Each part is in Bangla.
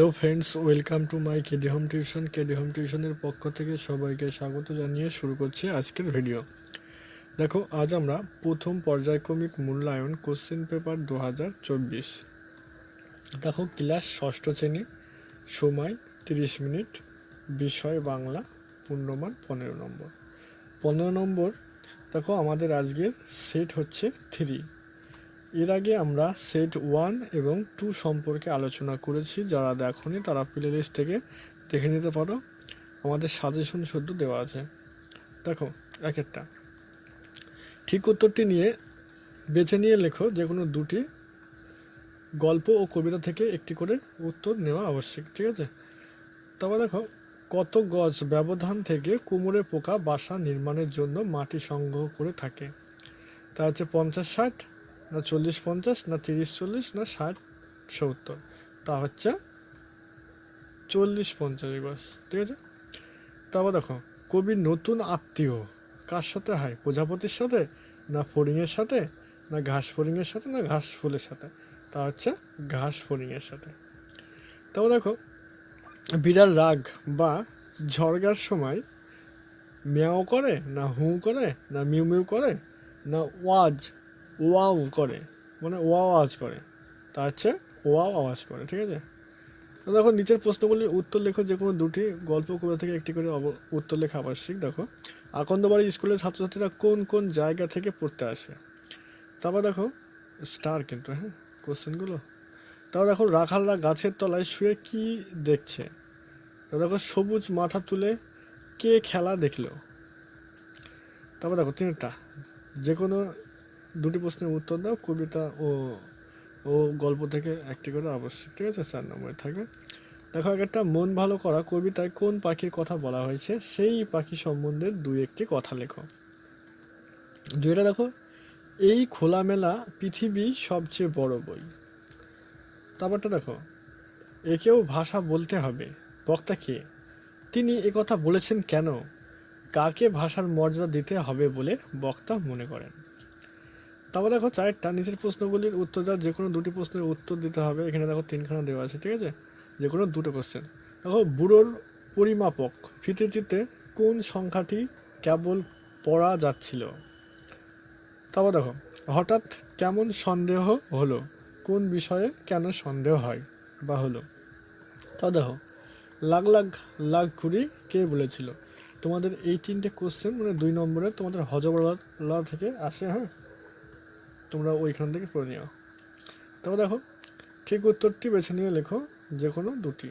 Hello friends, welcome to my KD home tuition. KD home টিউশনের পক্ষ থেকে সবাইকে স্বাগত জানিয়ে শুরু করছি আজকের ভিডিও। দেখো, আজ আমরা প্রথম পর্যায়ক্রমিক মূল্যায়ন কোশ্চেন পেপার 2024। দেখো, ক্লাস ষষ্ঠ শ্রেণী, সময় 30 মিনিট, বিষয় বাংলা, পূর্ণমান 15 নম্বর। 15 নম্বর। দেখো, আমাদের আজকের সেট হচ্ছে 3। এর আগে আমরা সেট 1 এবং 2 সম্পর্কে আলোচনা করেছি। যারা দেখোনি তারা প্লে লিস্ট থেকে দেখে নিতে পারো, আমাদের সাজেশন শুদ্ধ দেওয়া আছে। দেখো, এক একটা ঠিক উত্তরটি নিয়ে বেছে নিয়ে লেখো। যে কোনো দুটি গল্প ও কবিতা থেকে একটি করে উত্তর নেওয়া আবশ্যক, ঠিক আছে? তারপর দেখো, কত গজ ব্যবধান থেকে কুমোরে পোকা বাসা নির্মাণের জন্য মাটি সংগ্রহ করে থাকে? তা হচ্ছে 50-60, না 40-50, না 30-40, না 60-70। তা হচ্ছে 40-50 গজ, ঠিক আছে? তারপর দেখো, কবির নতুন আত্মীয় কার সাথে হয়? প্রজাপতির সাথে, না ফড়িংয়ের সাথে, না ঘাস ফড়িংয়ের সাথে, না ঘাস ফুলের সাথে? তা হচ্ছে ঘাস ফড়িংয়ের সাথে। তারপর দেখো, বিড়াল রাগ বা ঝড়গার সময় মেয়াও করে, না হু করে, না মিউ মিউ করে, না ওয়াও করে, মানে ওয়াও আওয়াজ করে? তা হচ্ছে ওয়াও আওয়াজ করে, ঠিক আছে? তো দেখো, নিচের প্রশ্নগুলির উত্তর লেখো। যে কোনো দুটি গল্প কবিতা থেকে একটি করে উত্তর লেখা আবশ্যিক। দেখো, আকন্দবাড়ি স্কুলের ছাত্রছাত্রীরা কোন কোন জায়গা থেকে পড়তে আসে? তারপর দেখো, স্টার কিন্তু, হ্যাঁ, কোশ্চেনগুলো। তারপর দেখো, রাখালরা গাছের তলায় শুয়ে কি দেখছে? তো দেখো, সবুজ মাথা তুলে কে খেলা দেখলো? তারপর দেখো, তিনটা যে কোনো দুটি প্রশ্নের উত্তর দাও, কবিতা ও ও গল্প থেকে একটি করে আবশ্যক, ঠিক আছে? 4 নম্বরে থাকবে। দেখো, একটা মন ভালো করা কবিতায় কোন পাখির কথা বলা হয়েছে? সেই পাখি সম্বন্ধে দুই একটি কথা লেখো। দুইটা দেখো, এই খোলামেলা পৃথিবী সবচেয়ে বড় বই। তারপরটা দেখো, একেও ভাষা বলতে হবে, বক্তা কে? তিনি একথা বলেছেন কেন? কাকে ভাষার মর্যাদা দিতে হবে বলে বক্তা মনে করেন? তারপর দেখো, চারটা নিচের প্রশ্নগুলির উত্তর দাও। যে কোনো দুটি প্রশ্নের উত্তর দিতে হবে। এখানে দেখো 3খানা দেওয়া আছে, ঠিক আছে? যে কোনো দুটো কোশ্চেন। দেখো, বুড়োর পরিমাপক ফিতেটিতে কোন সংখ্যাটি কেবল পড়া যাচ্ছিল? তারপর দেখো, হঠাৎ কেমন সন্দেহ হলো? কোন বিষয়ে কেন সন্দেহ হয় বা হলো? তাও দেখো, লাখ লাখ লাখ ঘুরি কে বলেছিল? তোমাদের এই 3টে কোশ্চেন মানে 2 নম্বরের তোমাদের হজবরলা থেকে আসে, হ্যাঁ, তোমরা ওইখান থেকে পড়ে নিও। তারপর দেখো, ঠিক উত্তরটি বেছে নিয়ে লেখো। যে কোনো দুটি।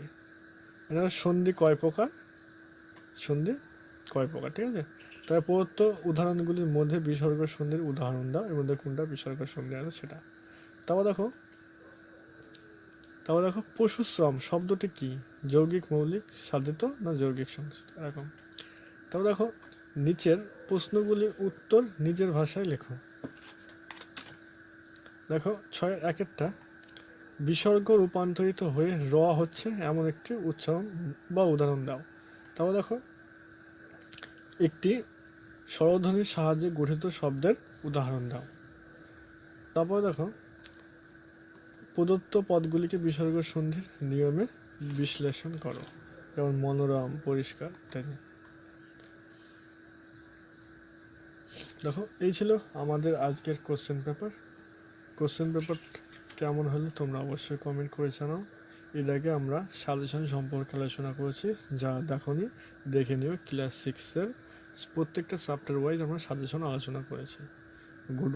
এটা সন্ধি কয় প্রকার? সন্ধি কয় প্রকার, ঠিক আছে? তাই প্রদত্ত উদাহরণগুলির মধ্যে বিসর্গ সন্ধির উদাহরণ দাও। এর মধ্যে কোনটা বিসর্গ সন্ধি আছে সেটা। তারপর দেখো, পশুশ্রম শব্দটি কি? যৌগিক, মৌলিক, সাধিত, না যৌগিক সংস্কৃত, এরকম। তারপর দেখো, নিচের প্রশ্নগুলির উত্তর নিজের ভাষায় লেখো। দেখো, 6-1 বিসর্গ রূপান্তরিত হয়ে র হচ্ছে এমন একটি উচ্চারণ বা উদাহরণ দাও। তারপর দেখো, একটি স্বরধ্বনির সাহায্যে গঠিত শব্দের উদাহরণ দাও। তারপর দেখো, প্রদত্ত পদগুলিকে বিসর্গ সন্ধির নিয়মে বিশ্লেষণ করো, যেমন মনোরম, পরিষ্কার ইত্যাদি। দেখো, এই ছিল আমাদের আজকের কোশ্চেন পেপার কেমন হলো তোমরা অবশ্যই কমেন্ট করে জানাও। এর আগে আমরা সাজেশন সম্পর্কে আলোচনা করেছি, যা দেখোনি দেখে নিও। ক্লাস 6-এর প্রত্যেকটা চ্যাপ্টার ওয়াইজ আমরা সাজেশন আলোচনা করেছি। গুড।